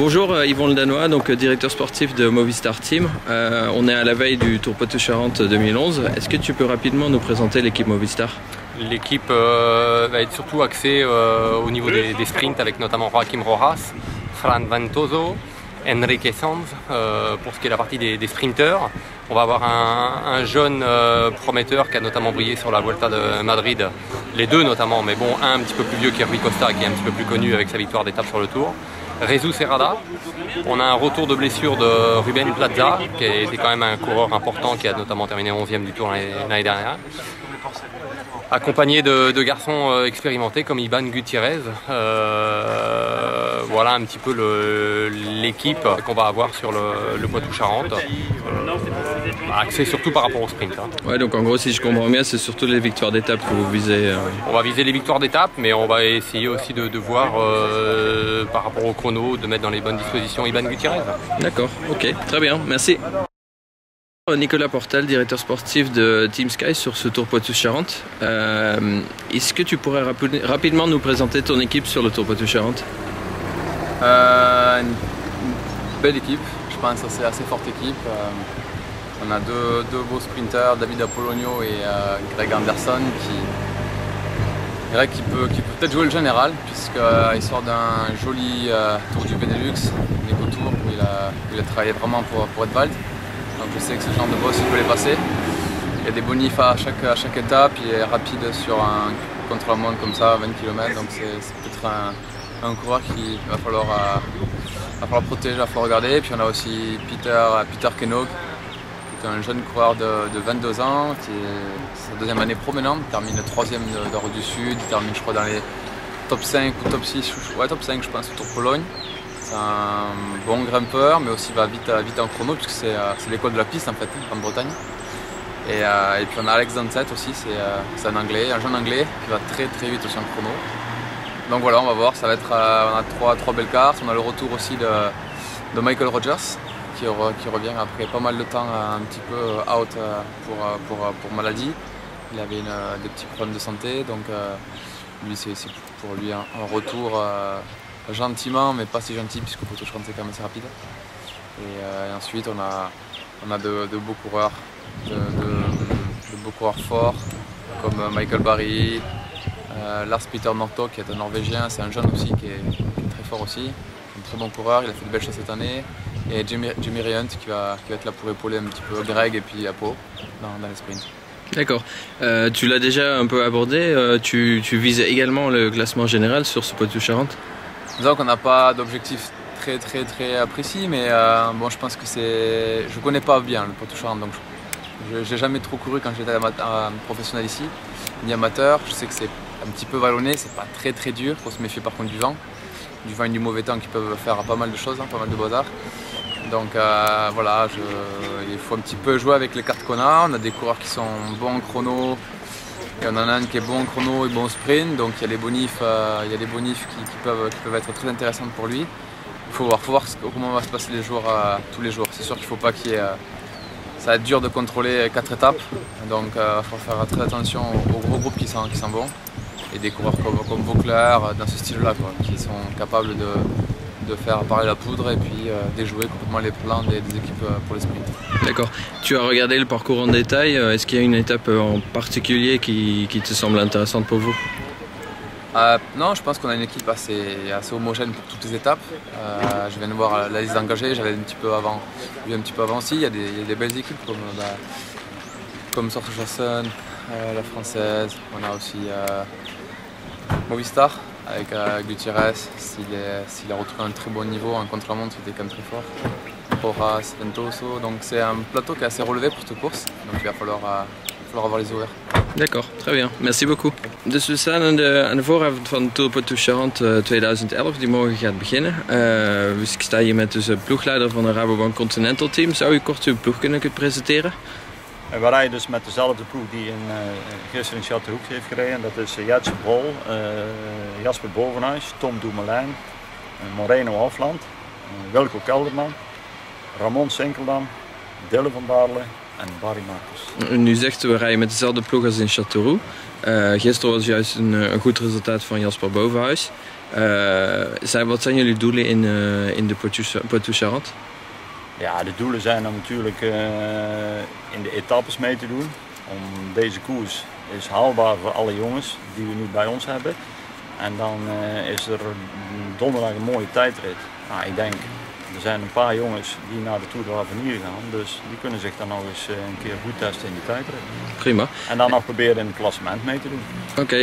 Bonjour, Yvon Le Danois, donc directeur sportif de Movistar Team. On est à la veille du Tour Poitou-Charentes 2011. Est-ce que tu peux rapidement nous présenter l'équipe Movistar? L'équipe va être surtout axée au niveau des sprints avec notamment Joaquim Rojas, Fran Ventoso, Enrique Sanz pour ce qui est la partie des sprinteurs. On va avoir un jeune prometteur qui a notamment brillé sur la Vuelta de Madrid, les deux notamment, mais bon, un petit peu plus vieux qui est Rui Costa, qui est un petit peu plus connu avec sa victoire d'étape sur le Tour. Jesus Herrada. On a un retour de blessure de Ruben Plaza, qui était quand même un coureur important, qui a notamment terminé 11e du Tour l'année dernière. Accompagné de garçons expérimentés comme Iban Gutiérrez. Voilà un petit peu l'équipe qu'on va avoir sur le Poitou-Charentes, axée surtout par rapport au sprint. Ouais, donc en gros, si je comprends bien, c'est surtout les victoires d'étape que vous visez. On va viser les victoires d'étape, mais on va essayer aussi de voir par rapport au chrono, de mettre dans les bonnes dispositions Iban Gutiérrez. D'accord, ok, très bien, merci. Nicolas Portal, directeur sportif de Team Sky sur ce Tour Poitou-Charentes. Est-ce que tu pourrais rapidement nous présenter ton équipe sur le Tour Poitou-Charentes? Une belle équipe, je pense que c'est assez forte équipe. On a deux beaux sprinters, David Apollonio et Greg Anderson, qui peut peut-être jouer le général, puisqu'il sort d'un joli Tour du Benelux, Eco Tour, où il a travaillé vraiment pour Edvald. Donc je sais que ce genre de boss, il peut les passer. Il y a des bonifs à chaque étape, il est rapide sur un contre-la-montre comme ça, 20 km, donc c'est peut-être un coureur qu'il va falloir protéger, il va falloir regarder. Et puis on a aussi Peter Kennog, qui est un jeune coureur de 22 ans, qui est sa deuxième année pro maintenant, il termine 3e de la Route du Sud, il termine je crois dans les top 5 ou top 6, ouais top 5 je pense au Tour Pologne. C'est un bon grimpeur, mais aussi va vite en chrono, puisque c'est l'école de la piste en fait, en Bretagne. Et puis on a Alex Danset aussi, c'est un anglais, un jeune anglais qui va très vite aussi en chrono. Donc voilà, on va voir, ça va être, on a trois belles cartes. On a le retour aussi de Michael Rogers, qui revient après pas mal de temps un petit peu out pour maladie. Il avait des petits problèmes de santé, donc lui c'est pour lui un retour gentiment, mais pas si gentil, puisque Poitou-Charentes c'est quand même assez rapide. Et ensuite on a de beaux coureurs, de beaux coureurs forts, comme Michael Barry, Lars Peter Northug qui est un Norvégien, c'est un jeune aussi qui est très fort aussi, un très bon coureur, il a fait de belles choses cette année. Et Jimmy Riant qui va être là pour épauler un petit peu Greg et puis Apo dans les sprints. D'accord. Tu l'as déjà un peu abordé, tu vises également le classement général sur ce Poitou-Charentes? Disons qu'on n'a pas d'objectif très précis, mais bon, je pense que je connais pas bien le Poitou-Charentes, donc j'ai jamais trop couru quand j'étais professionnel ici, ni amateur. Je sais que c'est un petit peu vallonné, c'est pas très dur, il faut se méfier par contre du vent et du mauvais temps qui peuvent faire pas mal de choses, pas mal de bazar. Donc voilà, il faut un petit peu jouer avec les cartes qu'on a. On a des coureurs qui sont bons en chrono, et on en a un qui est bon en chrono et bon au sprint, donc il y a des bonifs qui peuvent être très intéressants pour lui. Il faut voir comment va se passer les jours, tous les jours. C'est sûr qu'il ne faut pas qu'il y ait... ça va être dur de contrôler 4 étapes, donc il faut faire très attention aux gros groupes qui sont bons. Et des coureurs comme Vauclair, dans ce style-là, qui sont capables de faire parler la poudre et puis déjouer complètement les plans des équipes pour les sprints. D'accord. Tu as regardé le parcours en détail. Est-ce qu'il y a une étape en particulier qui te semble intéressante pour vous? Non, je pense qu'on a une équipe assez homogène pour toutes les étapes. Je viens de voir la liste d'engagés, j'avais vu un petit peu avant aussi. Il y a des belles équipes comme Sorte Jasson, la française. On a aussi Movistar avec Gutiérrez, s'il a retrouvé un très bon niveau en contre-la-montre, il était quand même très fort. Rojas, Ventoso, donc c'est un plateau qui est assez relevé pour cette course, donc il va falloir avoir les ouverts. D'accord, très bien. Merci beaucoup. Dus we staan aan de vooravond van de Tour Poitou-Charentes 2011 die morgen gaat beginnen. Dus ik sta hier met de ploegleider van de Rabobank Continental Team. Zou u kort uw ploeg kunnen presenteren? We rijden dus met dezelfde ploeg die gisteren in Châteauroux heeft gereden. Dat is Jetse Brol, Jasper Bovenhuis, Tom Dumoulin, Moreno Hofland, Wilco Kelderman, Ramon Sinkeldam, Dylan van Baarle en Barry Marcus. Nu zegt we rijden met dezelfde ploeg als in Châteauroux. Gisteren was juist een goed resultaat van Jasper Bovenhuis. Wat zijn jullie doelen in de Poitou-Charentes? Ja, de doelen zijn dan natuurlijk in de etappes mee te doen. Deze koers is haalbaar voor alle jongens die we nu bij ons hebben. En dan is er donderdag een mooie tijdrit. Nou, ik denk, er zijn een paar jongens die naar de Tour de l'Avenir gaan. Dus die kunnen zich dan nog eens een keer goed testen in die tijdrit. Prima. En dan nog proberen in het klassement mee te doen. Oké.